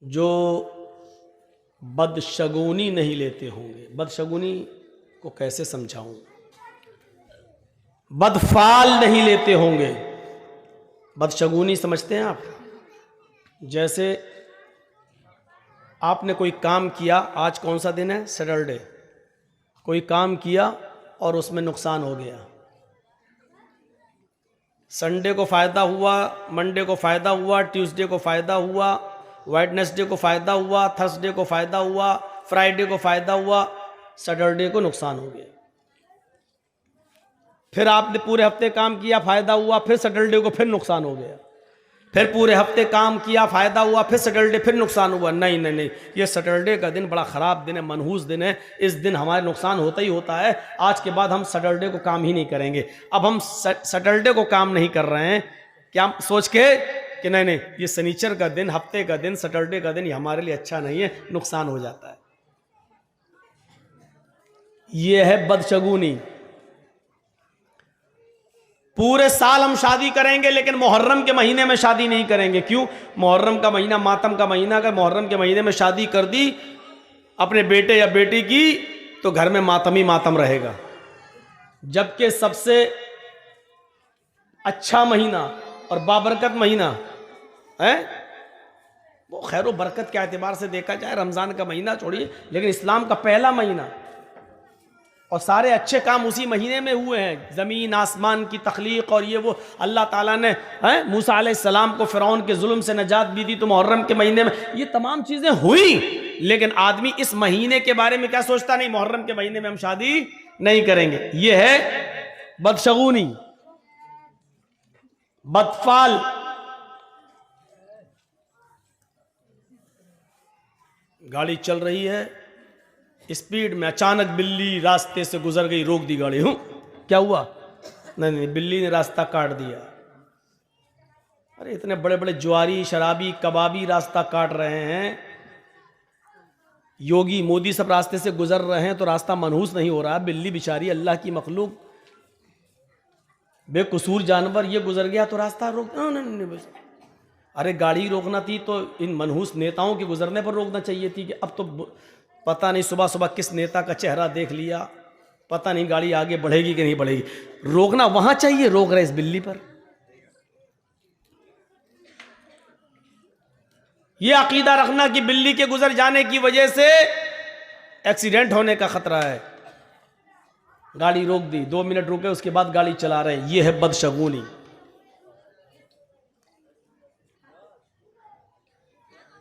जो बदशगुनी नहीं लेते होंगे। बदशगुनी को कैसे समझाऊं? बदफाल नहीं लेते होंगे। बदशगुनी समझते हैं आप? जैसे आपने कोई काम किया, आज कौन सा दिन है? सैटरडे। कोई काम किया और उसमें नुकसान हो गया। संडे को फ़ायदा हुआ, मंडे को फ़ायदा हुआ, ट्यूसडे को फ़ायदा हुआ, वेडनेसडे को फ़ायदा हुआ, थर्सडे को फ़ायदा हुआ, फ्राइडे को फ़ायदा हुआ, सैटरडे को नुकसान हो गया। फिर आपने पूरे हफ्ते काम किया, फ़ायदा हुआ, फिर सैटरडे को फिर नुकसान हो गया। फिर पूरे हफ्ते काम किया, फ़ायदा हुआ, फिर सैटरडे फिर नुकसान हुआ। नहीं नहीं नहीं, ये सैटरडे का दिन बड़ा ख़राब दिन है, मनहूस दिन है। इस दिन हमारे नुकसान होता ही होता है। आज के बाद हम सैटरडे को काम ही नहीं करेंगे। अब हम सैटरडे को काम नहीं कर रहे हैं क्या सोच के कि नहीं नहीं, ये शनिचर का दिन, हफ्ते का दिन, सैटरडे का दिन ये हमारे लिए अच्छा नहीं है, नुकसान हो जाता है। ये है बदशगुनी। पूरे साल हम शादी करेंगे लेकिन मुहर्रम के महीने में शादी नहीं करेंगे। क्यों? मुहर्रम का महीना मातम का महीना, अगर मुहर्रम के महीने में शादी कर दी अपने बेटे या बेटी की तो घर में मातम ही मातम रहेगा। जबकि सबसे अच्छा महीना और बाबरकत महीना है वो, खैर बरकत के एतबार से देखा जाए रमज़ान का महीना छोड़िए, लेकिन इस्लाम का पहला महीना, और सारे अच्छे काम उसी महीने में हुए हैं। ज़मीन आसमान की तख्लीक और ये वो, अल्लाह ताला ने मूसा अलैहिस्सलाम को फ़िरौन के जुल्म से नजात भी दी तो मुहर्रम के महीने में ये तमाम चीज़ें हुई। लेकिन आदमी इस महीने के बारे में क्या सोचता? नहीं, मुहर्रम के महीने में हम शादी नहीं करेंगे। ये है बदशगुनी, बदफाल। गाड़ी चल रही है स्पीड में, अचानक बिल्ली रास्ते से गुजर गई, रोक दी गाड़ी। क्या हुआ? नहीं नहीं, बिल्ली ने रास्ता काट दिया। अरे इतने बड़े बड़े जुआरी, शराबी, कबाबी रास्ता काट रहे हैं, योगी मोदी सब रास्ते से गुजर रहे हैं तो रास्ता मनहूस नहीं हो रहा। बिल्ली बेचारी अल्लाह की मखलूक, बेकसूर जानवर, ये गुजर गया तो रास्ता रोक। नहीं, अरे गाड़ी रोकना थी तो इन मनहूस नेताओं के गुजरने पर रोकना चाहिए थी। कि अब तो पता नहीं सुबह सुबह किस नेता का चेहरा देख लिया, पता नहीं गाड़ी आगे बढ़ेगी कि नहीं बढ़ेगी। रोकना वहां चाहिए, रोक रहे इस बिल्ली पर। यह अकीदा रखना कि बिल्ली के गुजर जाने की वजह से एक्सीडेंट होने का खतरा है। गाड़ी रोक दी, 2 मिनट रुके, उसके बाद गाड़ी चला रहे। यह है बदशगुनी।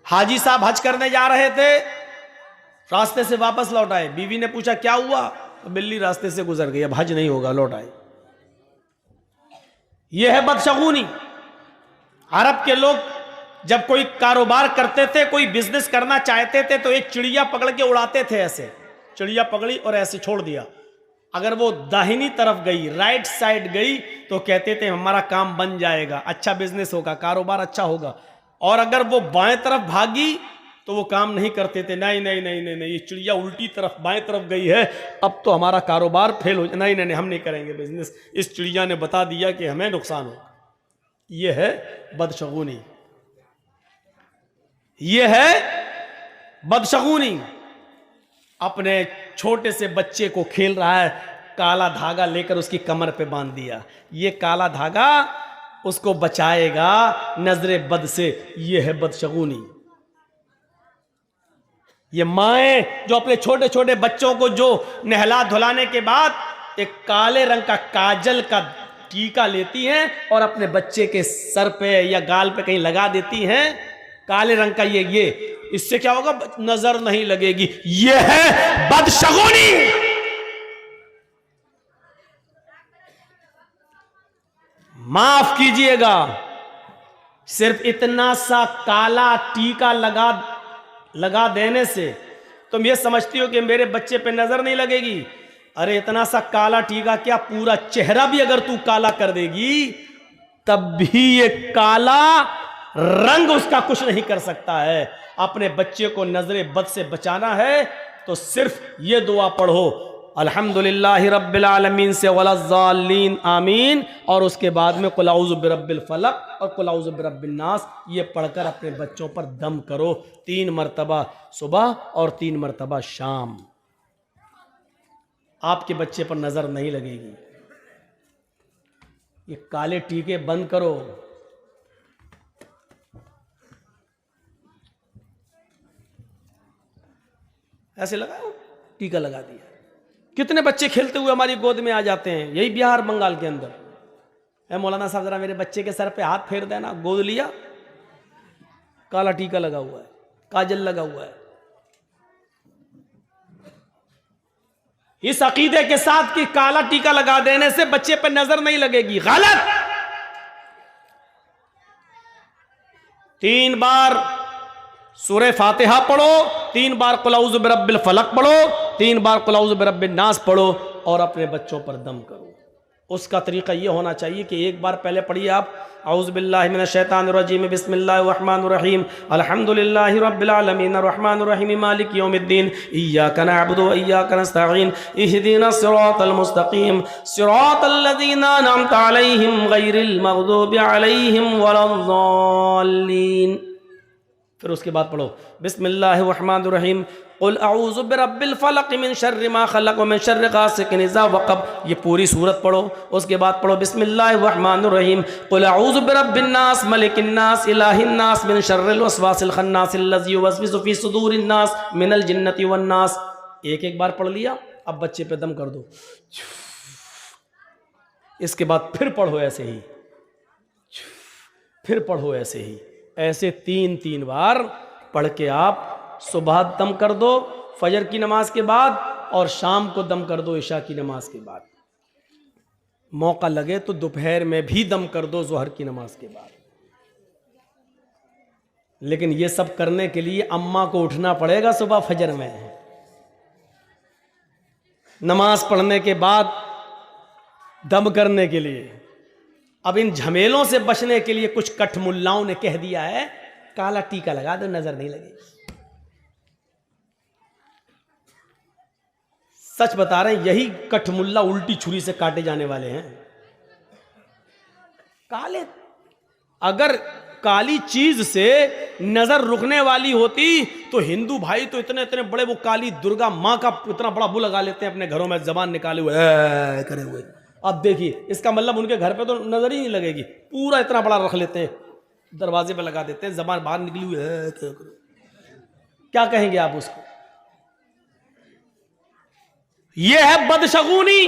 हाजी साहब हज करने जा रहे थे, रास्ते से वापस लौट आए। बीवी ने पूछा क्या हुआ? तो बिल्ली रास्ते से गुजर गई, अब हज नहीं होगा, लौट आए। यह है बदशगुनी। अरब के लोग जब कोई कारोबार करते थे, कोई बिजनेस करना चाहते थे तो एक चिड़िया पकड़ के उड़ाते थे। ऐसे चिड़िया पकड़ी और ऐसे छोड़ दिया। अगर वो दाहिनी तरफ गई, राइट साइड गई, तो कहते थे हमारा काम बन जाएगा, अच्छा बिजनेस होगा, कारोबार अच्छा होगा। और अगर वो बाएं तरफ भागी तो वो काम नहीं करते थे। नहीं नहीं नहीं नहीं नहीं, ये चिड़िया उल्टी तरफ बाएं तरफ गई है, अब तो हमारा कारोबार फेल हो जाए। नहीं नहीं नहीं, हम नहीं करेंगे बिजनेस, इस चिड़िया ने बता दिया कि हमें नुकसान हो। ये है बदशगुनी, ये है बदशगुनी। अपने छोटे से बच्चे को खेल रहा है, काला धागा लेकर उसकी कमर पे बांध दिया। ये काला धागा उसको बचाएगा नजरे बद से। ये है बदशगुनी। ये माएँ जो अपने छोटे छोटे बच्चों को जो नहला धुलाने के बाद एक काले रंग का काजल का टीका लेती हैं और अपने बच्चे के सर पे या गाल पे कहीं लगा देती हैं, काले रंग का ये इससे क्या होगा? नजर नहीं लगेगी। ये है बदशगुनी। माफ कीजिएगा, सिर्फ इतना सा काला टीका लगा देने से तुम ये समझती हो कि मेरे बच्चे पे नजर नहीं लगेगी। अरे इतना सा काला टीका क्या, पूरा चेहरा भी अगर तू काला कर देगी तब भी ये काला रंग उसका कुछ नहीं कर सकता है। अपने बच्चे को नजरे बद से बचाना है तो सिर्फ ये दुआ पढ़ो, अल्हम्दुलिल्लाहि रब्बिल आलमीन से वलज़्ज़ालीन आमीन, और उसके बाद में कुल औज़ु बिरब्बिल फलक और कुल औज़ु बिरब्बिन नास, ये पढ़कर अपने बच्चों पर दम करो 3 मरतबा सुबह और 3 मरतबा शाम। आपके बच्चे पर नजर नहीं लगेगी। ये काले टीके बंद करो। ऐसे लगाओ, टीका लगा दिया। कितने बच्चे खेलते हुए हमारी गोद में आ जाते हैं, यही बिहार बंगाल के अंदर। ए मौलाना साहब जरा मेरे बच्चे के सर पे हाथ फेर देना, गोद लिया, काला टीका लगा हुआ है, काजल लगा हुआ है। इस अकीदे के साथ कि काला टीका लगा देने से बच्चे पर नजर नहीं लगेगी, गलत। 3 बार सूरह फातिहा पढ़ो, 3 बार कुल औज़ु बिरब्बिल फलक पढ़ो, 3 बार कुल औज़ु बिरब्बिन नास पढ़ो और अपने बच्चों पर दम करो। उसका तरीका ये होना चाहिए कि एक बार पहले पढ़िए आप औज़ु बिल्लाहि मिनश शैतानिर रजीम बिस्मिल्लाहिर रहमानिर रहीम अल्हम्दुलिल्लाहि रब्बिल आलमीन अर्रहमानिर रहीम मालिकि यौमिद्दीन इय्याका नअबुदु व इय्याका नस्तईन इहदिनस सिरातल मुस्तकीम सिरातल लज़ीना अनअमता अलैहिम गैरिल मग़दूबि अलैहिम वलज़्ज़ालीन। फिर उसके बाद पढ़ो बिस्मिल्लाहिर रहमानिर रहीम कुल अऊज़ु बिरब्बिल फलक मिन शर्रि मा खलक़ व मिन शर्रि गासिकिन इज़ा वक़ब। ये पूरी सूरत पढ़ो। उसके बाद पढ़ो बिस्मिल्लाहिर रहमानिर रहीम कुल अऊज़ु बिरब्बिन नास मलिकिन नास इलाहिन नास मिन शर्रिल वसवासिल खन्नास अल्लज़ी युवस्विसु फ़ी सुदूरिन नास मिनल जिन्नति वन नास। एक बार पढ़ लिया, अब बच्चे पे दम कर दो। इसके बाद फिर पढ़ो ऐसे ही, फिर पढ़ो ऐसे ही, ऐसे 3 बार पढ़ के आप सुबह दम कर दो फजर की नमाज के बाद, और शाम को दम कर दो इशा की नमाज के बाद। मौका लगे तो दोपहर में भी दम कर दो ज़ोहर की नमाज के बाद। लेकिन ये सब करने के लिए अम्मा को उठना पड़ेगा सुबह फजर में, नमाज पढ़ने के बाद दम करने के लिए। अब इन झमेलों से बचने के लिए कुछ कठमुल्लाओं ने कह दिया है काला टीका लगा दो, नजर नहीं लगेगी। सच बता रहे हैं, यही कठमुल्ला उल्टी छुरी से काटे जाने वाले हैं। काले, अगर काली चीज से नजर रुकने वाली होती तो हिंदू भाई तो इतने इतने बड़े, वो काली दुर्गा माँ का इतना बड़ा वो लगा लेते हैं अपने घरों में, जबान निकाले हुए करे हुए। अब देखिए, इसका मतलब उनके घर पे तो नजर ही नहीं लगेगी, पूरा इतना बड़ा रख लेते हैं, दरवाजे पे लगा देते हैं, जबान बाहर निकली हुई है। क्या कहेंगे आप उसको? यह है बदशगुनी।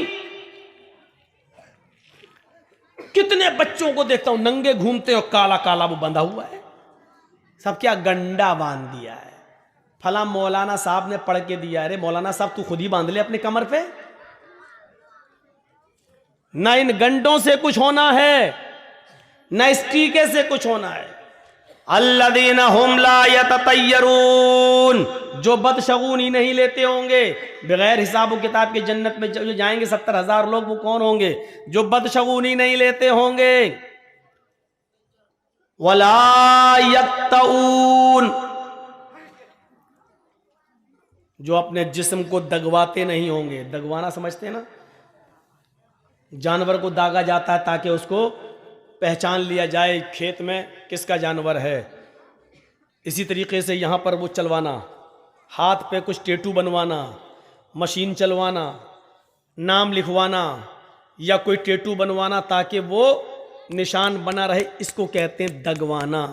कितने बच्चों को देखता हूं नंगे घूमते और काला काला वो बंधा हुआ है, सब क्या गंडा बांध दिया है। फला मौलाना साहब ने पढ़ के दिया। अरे मौलाना साहब तू खुद ही बांध ले अपने कमर पे, ना इन गंडों से कुछ होना है, ना इस टीके से कुछ होना है। अल्लज़ीना हुम ला यततय्यरून, जो बदशगुनी नहीं लेते होंगे, बगैर हिसाब व किताब के जन्नत में जो जाएंगे 70,000 लोग, वो कौन होंगे? जो बदशगुनी नहीं लेते होंगे। वला यक्तऊन, जो अपने जिस्म को दगवाते नहीं होंगे। दगवाना समझते हैं ना, जानवर को दागा जाता है ताकि उसको पहचान लिया जाए खेत में किसका जानवर है। इसी तरीके से यहाँ पर वो चलवाना, हाथ पे कुछ टैटू बनवाना, मशीन चलवाना, नाम लिखवाना या कोई टैटू बनवाना ताकि वो निशान बना रहे, इसको कहते हैं दगवाना।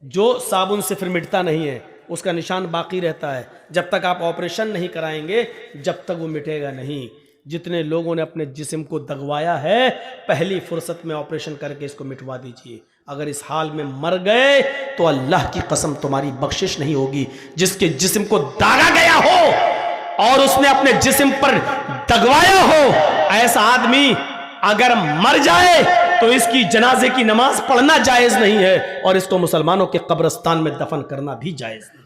जो साबुन से फिर मिटता नहीं है, उसका निशान बाकी रहता है। जब तक आप ऑपरेशन नहीं कराएंगे जब तक वो मिटेगा नहीं। जितने लोगों ने अपने जिस्म को दगवाया है, पहली फुर्सत में ऑपरेशन करके इसको मिटवा दीजिए। अगर इस हाल में मर गए तो अल्लाह की कसम तुम्हारी बख्शिश नहीं होगी। जिसके जिस्म को दागा गया हो और उसने अपने जिस्म पर दगवाया हो, ऐसा आदमी अगर मर जाए तो इसकी जनाजे की नमाज पढ़ना जायज नहीं है और इसको मुसलमानों के कब्रिस्तान में दफन करना भी जायज नहीं।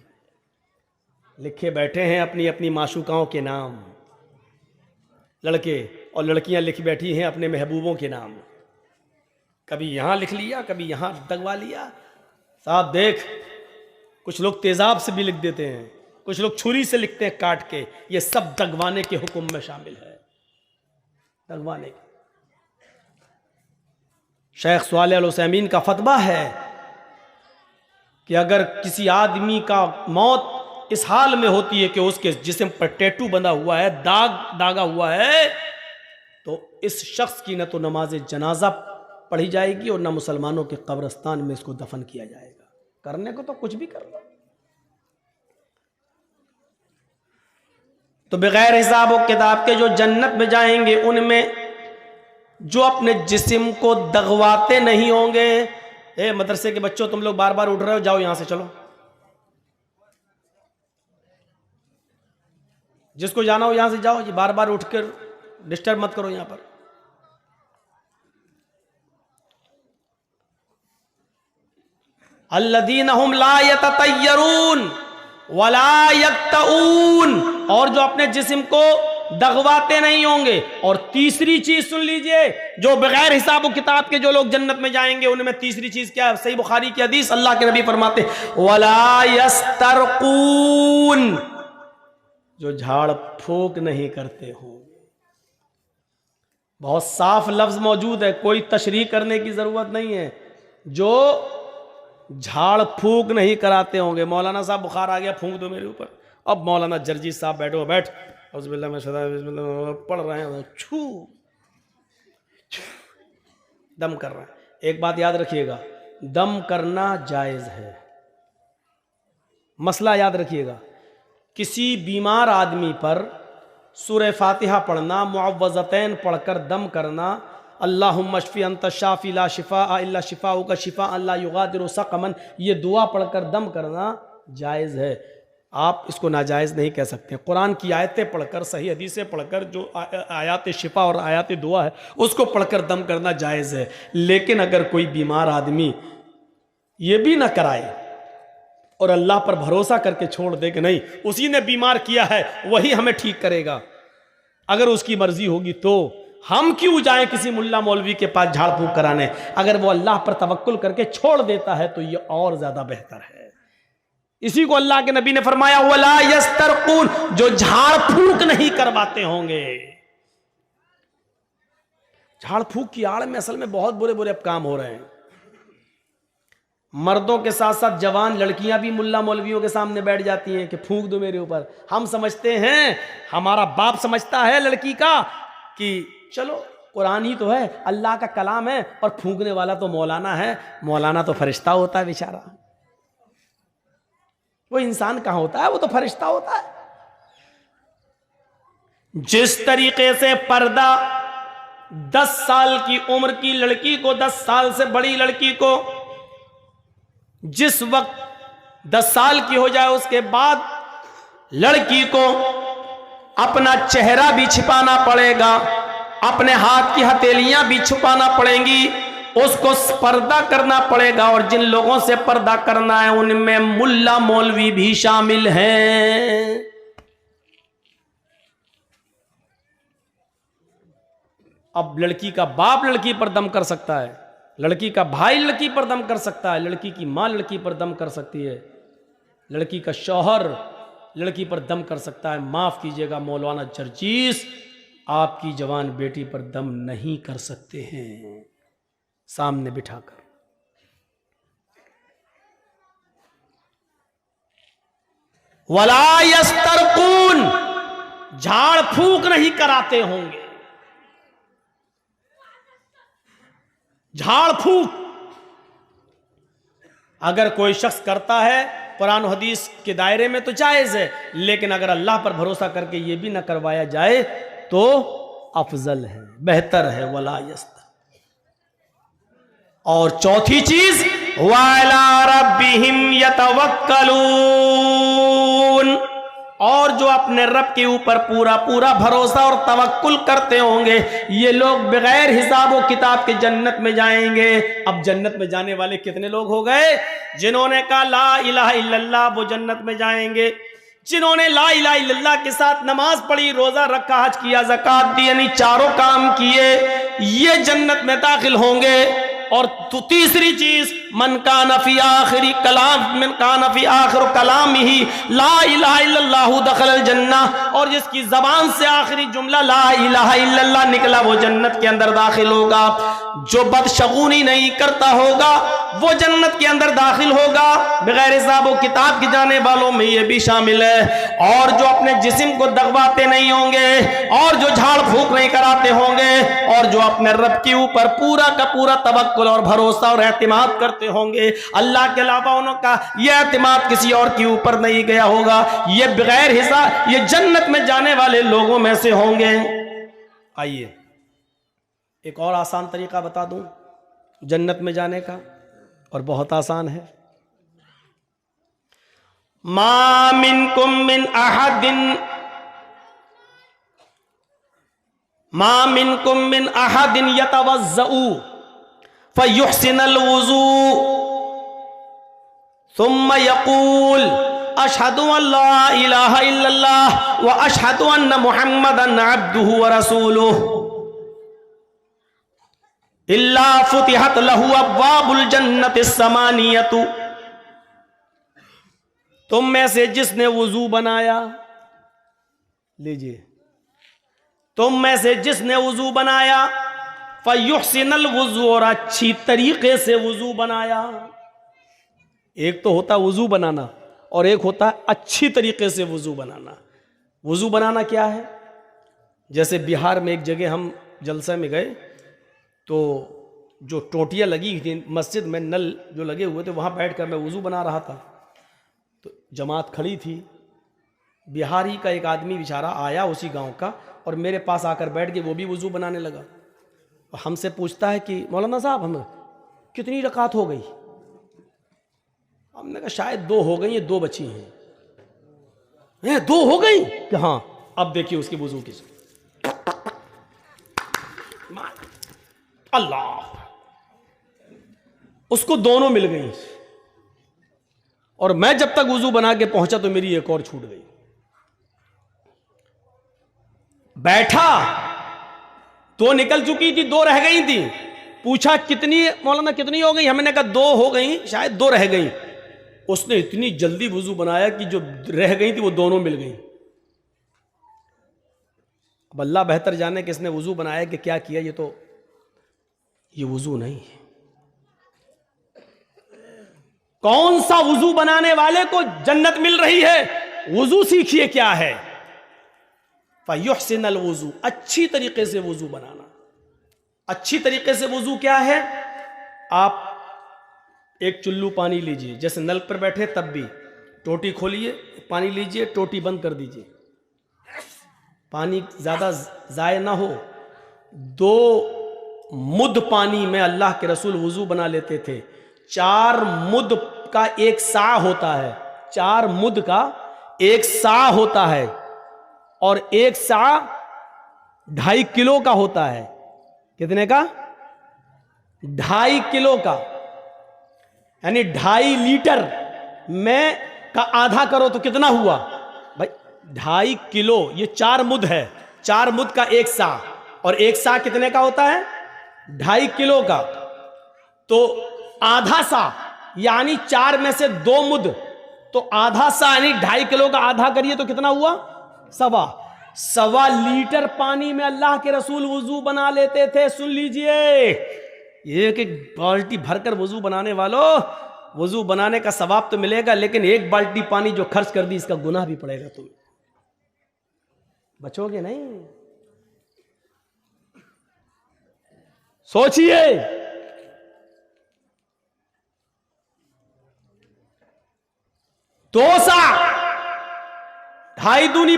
लिखे बैठे हैं अपनी अपनी माशूकाओं के नाम, लड़के और लड़कियां लिख बैठी हैं अपने महबूबों के नाम। कभी यहां लिख लिया, कभी यहां दगवा लिया। साहब देख, कुछ लोग तेजाब से भी लिख देते हैं, कुछ लोग छुरी से लिखते हैं काट के। ये सब दगवाने के हुक्म में शामिल है, दगवाने के। शेख सालेह अल उसैमीन का फतवा है कि अगर किसी आदमी का मौत इस हाल में होती है कि उसके जिस्म पर टैटू बंधा हुआ है, दाग दागा हुआ है, तो इस शख्स की न तो नमाज जनाजा पढ़ी जाएगी और न मुसलमानों के कब्रिस्तान में इसको दफन किया जाएगा। करने को तो कुछ भी कर लो। तो बगैर हिसाब और किताब के जो जन्नत में जाएंगे उनमें जो अपने जिस्म को दगवाते नहीं होंगे। ए मदरसे के बच्चों, तुम लोग बार बार उठ रहे हो, जाओ यहां से चलो। जिसको जाना हो यहां से जाओ, जी बार बार उठकर डिस्टर्ब मत करो यहां पर। अल्लज़ीना हुम ला यततय्यरून वला यक्तऊन, और जो अपने जिस्म को दगवाते नहीं होंगे। और तीसरी चीज सुन लीजिए, जो बगैर हिसाब और किताब के जो लोग जन्नत में जाएंगे उनमें तीसरी चीज क्या है? सही बुखारी की हदीस, अल्लाह के नबी फरमाते वला यस्तरकून, जो झाड़ फूक नहीं करते होंगे। बहुत साफ लफ्ज मौजूद है, कोई तशरीह करने की जरूरत नहीं है। जो झाड़ फूक नहीं कराते होंगे। मौलाना साहब बुखार आ गया, फूंक दो मेरे ऊपर। अब मौलाना जर्जी साहब बैठो, बैठ पढ़ रहे हैं, छू दम कर रहे हैं। एक बात याद रखिएगा, दम करना जायज है। मसला याद रखिएगा, किसी बीमार आदमी पर सूरह फातिहा पढ़ना, मुअव्वज़तैन पढ़कर दम करना, अल्लाहुम्मा शफ़ी अंत शाफ़ी ला शिफ़ा इल्ला शिफ़ाउ का शिफ़ा अल्ला युगादिरु सक़मन, ये दुआ पढ़कर दम करना जायज़ है। आप इसको नाजायज़ नहीं कह सकते। कुरान की आयतें पढ़कर, सही हदीसें पढ़कर, जो आयात शिफ़ा और आयात दुआ है उसको पढ़कर दम करना जायज़ है। लेकिन अगर कोई बीमार आदमी ये भी ना कराए और अल्लाह पर भरोसा करके छोड़ दे कि नहीं उसी ने बीमार किया है, वही हमें ठीक करेगा, अगर उसकी मर्जी होगी, तो हम क्यों जाएं किसी मुल्ला मौलवी के पास झाड़ फूक कराने? अगर वो अल्लाह पर तवक्कुल करके छोड़ देता है तो ये और ज्यादा बेहतर है। इसी को अल्लाह के नबी ने फरमाया वला यस्तरकून, जो झाड़ फूक नहीं करवाते होंगे। झाड़ फूक की आड़ में असल में बहुत बुरे बुरे अब काम हो रहे हैं। मर्दों के साथ साथ जवान लड़कियां भी मुल्ला मौलवियों के सामने बैठ जाती हैं कि फूंक दो मेरे ऊपर। हम समझते हैं, हमारा बाप समझता है लड़की का कि चलो कुरान ही तो है, अल्लाह का कलाम है, और फूंकने वाला तो मौलाना है। मौलाना तो फरिश्ता होता है बेचारा, वो इंसान कहां होता है, वो तो फरिश्ता होता है। जिस तरीके से पर्दा 10 साल की उम्र की लड़की को, 10 साल से बड़ी लड़की को जिस वक्त 10 साल की हो जाए उसके बाद लड़की को अपना चेहरा भी छिपाना पड़ेगा, अपने हाथ की हथेलियां भी छुपाना पड़ेंगी, उसको पर्दा करना पड़ेगा। और जिन लोगों से पर्दा करना है उनमें मुल्ला मौलवी भी शामिल हैं। अब लड़की का बाप लड़की पर दम कर सकता है, लड़की का भाई लड़की पर दम कर सकता है, लड़की की मां लड़की पर दम कर सकती है, लड़की का शौहर लड़की पर दम कर सकता है। माफ कीजिएगा मौलाना जर्जीस, आपकी जवान बेटी पर दम नहीं कर सकते हैं सामने बिठाकर। वला यस्तरकून, झाड़ फूक नहीं कराते होंगे। झाड़ फूक अगर कोई शख्स करता है कुरान हदीस के दायरे में तो जायज है, लेकिन अगर अल्लाह पर भरोसा करके ये भी ना करवाया जाए तो अफजल है, बेहतर है। वला यस्तर। और चौथी चीज वअला रब्बिहिम यतवक्कलून, और जो अपने रब के ऊपर पूरा पूरा भरोसा और तवक्कुल करते होंगे, ये लोग बगैर हिसाब और किताब के जन्नत में जाएंगे। अब जन्नत में जाने वाले कितने लोग हो गए? जिन्होंने कहा ला इलाहा इल्लल्लाह वो जन्नत में जाएंगे। जिन्होंने ला इलाहा इल्लल्लाह के साथ नमाज पढ़ी, रोजा रखा, हज किया, ज़कात दी, यानी चारों काम किए, ये जन्नत में दाखिल होंगे। और तीसरी चीज मन कान फी आखिरी कलामिही ला इलाहा इल्लल्लाहु दखलल जन्नह, और जिसकी जबान से आखिरी जुमला ला इलाहा इल्लल्लाह निकला वो जन्नत के अंदर दाखिल होगा। जो बदशगुनी नहीं करता होगा वो जन्नत के अंदर दाखिल होगा बगैर हिसाब व किताब की जाने वालों में ये भी शामिल है। और जो अपने जिस्म को दगवाते नहीं होंगे, और जो झाड़ फूक नहीं कराते होंगे, और जो अपने रब के ऊपर पूरा का पूरा तवक्कुल और भरोसा और एतमाद करते होंगे, अल्लाह के अलावा उनका यह एतमाद किसी और के ऊपर नहीं गया होगा, ये बगैर हिसाब ये जन्नत में जाने वाले लोगों में से होंगे। आइए एक और आसान तरीका बता दूं जन्नत में जाने का, और बहुत आसान है। मा मिनकुम मिन अहदिन यतवज़्ज़उ फयुहसिनुल वुज़ू सुम्मा यक़ूल अशहदु अल्ला इलाहा इल्लल्लाह व अशहदु अन्ना मुहम्मदन अब्दुहु व रसूलुहु इल्ला फुतिहत लहू अब्वाबुल जन्नतिस समानियतु। तुम में से जिसने वुजू बनाया, लीजिए, तुम में से जिसने वुजू बनाया, फयुहसिनुल वुज़ू, और अच्छी तरीके से वुजू बनाया। एक तो होता वुजू बनाना और एक होता है अच्छी तरीके से वुजू बनाना। वुजू बनाना क्या है? जैसे बिहार में एक जगह हम जलसे में गए तो जो टोटियाँ लगी थी मस्जिद में, नल जो लगे हुए थे, वहाँ बैठकर मैं वुजू बना रहा था। तो जमात खड़ी थी, बिहारी का एक आदमी बेचारा आया उसी गांव का, और मेरे पास आकर बैठ के वो भी वुजू बनाने लगा। और हमसे पूछता है कि मौलाना साहब हमें कितनी रकात हो गई? हमने कहा शायद 2 हो गई, 2 बची हैं। 2 हो गई कि हाँ, अब देखिए उसकी वुजू की अल्लाह, उसको दोनों मिल गई। और मैं जब तक वुजू बना के पहुंचा तो मेरी एक और छूट गई। बैठा तो निकल चुकी थी, 2 रह गई थी। पूछा कितनी मौलाना कितनी हो गई? हमने कहा 2 हो गई, शायद 2 रह गई। उसने इतनी जल्दी वुजू बनाया कि जो रह गई थी वो दोनों मिल गई। अब अल्लाह बेहतर जाने किसने वुजू बनाया कि क्या किया, ये वुजू नहीं है। कौन सा वुजू बनाने वाले को जन्नत मिल रही है? वुजू सीखिए क्या है। फयुहसिनुल वुजू, अच्छी तरीके से वुजू बनाना। अच्छी तरीके से वुजू क्या है? आप एक चुल्लू पानी लीजिए, जैसे नल पर बैठे तब भी, टोटी खोलिए, पानी लीजिए, टोटी बंद कर दीजिए, पानी ज्यादा जाया ना हो। 2 मुद पानी में अल्लाह के रसूल वुजू बना लेते थे। 4 मुद का 1 सा होता है, 4 मुद का 1 सा होता है, और 1 सा 2.5 किलो का होता है। कितने का? 2.5 किलो का, यानी 2.5 लीटर में का आधा करो तो कितना हुआ भाई? 2.5 किलो। ये 4 मुद है, 4 मुद का 1 सा, और 1 सा कितने का होता है? 2.5 किलो का। तो आधा सा यानी 4 में से 2 मुद, तो आधा सा यानी 2.5 किलो का आधा करिए तो कितना हुआ? 1.25 लीटर पानी में अल्लाह के रसूल वुजू बना लेते थे। सुन लीजिए, एक बाल्टी भरकर वुजू बनाने वालों, वुजू बनाने का सवाब तो मिलेगा, लेकिन 1 बाल्टी पानी जो खर्च कर दी इसका गुनाह भी पड़ेगा। तुम बचोगे नहीं। सोचिए, दो सा 2.5 दूनी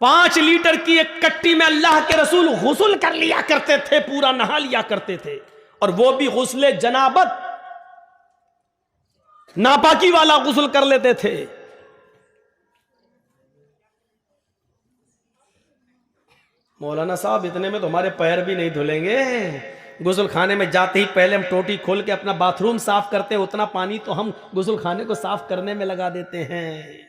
5 लीटर की एक कट्टी में अल्लाह के रसूल गुस्ल कर लिया करते थे, पूरा नहा लिया करते थे, और वो भी गुस्ले जनाबत, नापाकी वाला गुस्ल कर लेते थे। मौलाना साहब इतने में तो हमारे पैर भी नहीं धुलेंगे। गुस्ल खाने में जाते ही पहले हम टोटी खोल के अपना बाथरूम साफ करते हैं, उतना पानी तो हम गुस्ल खाने को साफ करने में लगा देते हैं।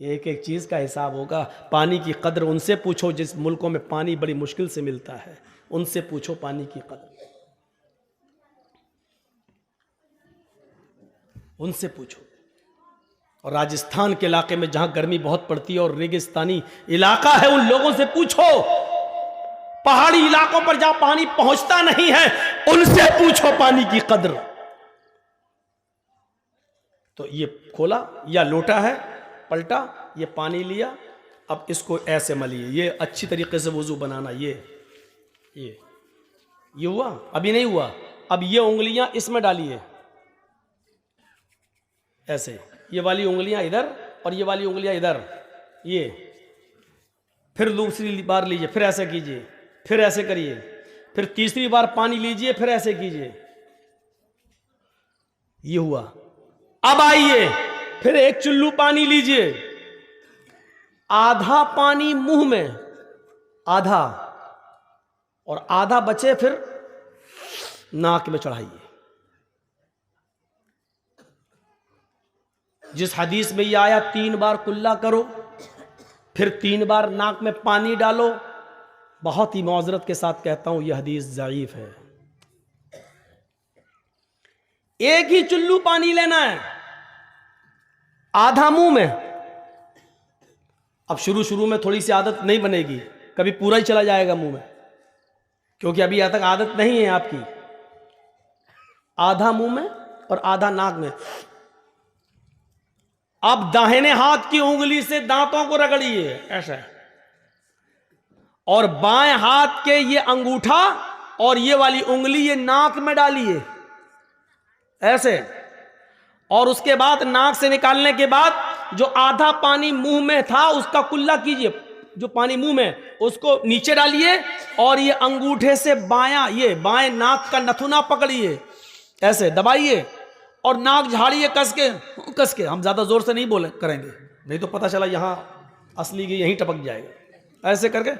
एक एक चीज का हिसाब होगा। पानी की कदर उनसे पूछो जिस मुल्कों में पानी बड़ी मुश्किल से मिलता है, उनसे पूछो पानी की कदर। उनसे पूछो। और राजस्थान के इलाके में जहां गर्मी बहुत पड़ती है और रेगिस्तानी इलाका है, उन लोगों से पूछो। पहाड़ी इलाकों पर जहां पानी पहुंचता नहीं है, उनसे पूछो पानी की कद्र। तो ये खोला, या लोटा है, पलटा, ये पानी लिया, अब इसको ऐसे मलिए, ये अच्छी तरीके से वुजू बनाना। ये हुआ? अभी नहीं हुआ। अब ये उंगलियां इसमें डालिए ऐसे, ये वाली उंगलियां इधर और ये वाली उंगलियां इधर, ये। फिर दूसरी बार लीजिए, फिर ऐसे कीजिए, फिर ऐसे करिए, फिर तीसरी बार पानी लीजिए, फिर ऐसे कीजिए। ये हुआ। अब आइए, फिर एक चुल्लू पानी लीजिए, आधा पानी मुंह में, आधा, और आधा बचे फिर नाक में चढ़ाइए। जिस हदीस में यह आया 3 बार कुल्ला करो, फिर 3 बार नाक में पानी डालो, बहुत ही मौजरत के साथ कहता हूं यह हदीस ज़ईफ है। एक ही चुल्लू पानी लेना है, आधा मुंह में। अब शुरू में थोड़ी सी आदत नहीं बनेगी, कभी पूरा ही चला जाएगा मुंह में, क्योंकि अभी यहां तक आदत नहीं है आपकी। आधा मुंह में और आधा नाक में। अब दाहिने हाथ की उंगली से दांतों को रगड़िए ऐसा, और बाएं हाथ के ये अंगूठा और ये वाली उंगली ये नाक में डालिए ऐसे, और उसके बाद नाक से निकालने के बाद जो आधा पानी मुंह में था उसका कुल्ला कीजिए, जो पानी मुंह में उसको नीचे डालिए, और ये अंगूठे से ये बाएं नाक का नथुना पकड़िए ऐसे, दबाइए, और नाक झाड़िए कस के। हम ज्यादा जोर से नहीं बोले करेंगे, नहीं तो पता चला यहां असली की यहीं टपक जाएगा। ऐसे करके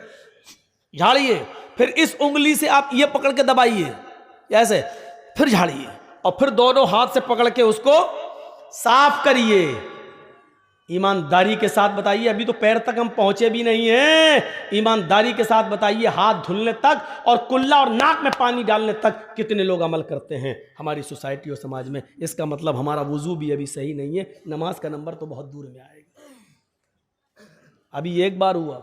झाड़िए, फिर इस उंगली से आप ये पकड़ के दबाइए ऐसे, फिर झाड़िए, और फिर दोनों हाथ से पकड़ के उसको साफ करिए। ईमानदारी के साथ बताइए, अभी तो पैर तक हम पहुंचे भी नहीं हैं। ईमानदारी के साथ बताइए, हाथ धुलने तक और कुल्ला और नाक में पानी डालने तक कितने लोग अमल करते हैं हमारी सोसाइटी और समाज में। इसका मतलब हमारा वुजू भी अभी सही नहीं है, नमाज का नंबर तो बहुत दूर में आएगा। अभी एक बार हुआ,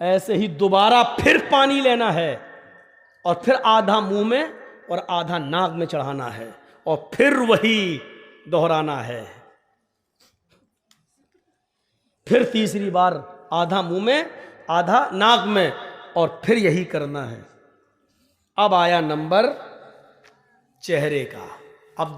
ऐसे ही दोबारा फिर पानी लेना है, और फिर आधा मुंह में और आधा नाक में चढ़ाना है, और फिर वही दोहराना है। फिर तीसरी बार आधा मुंह में आधा नाक में, और फिर यही करना है। अब आया नंबर चेहरे का। अब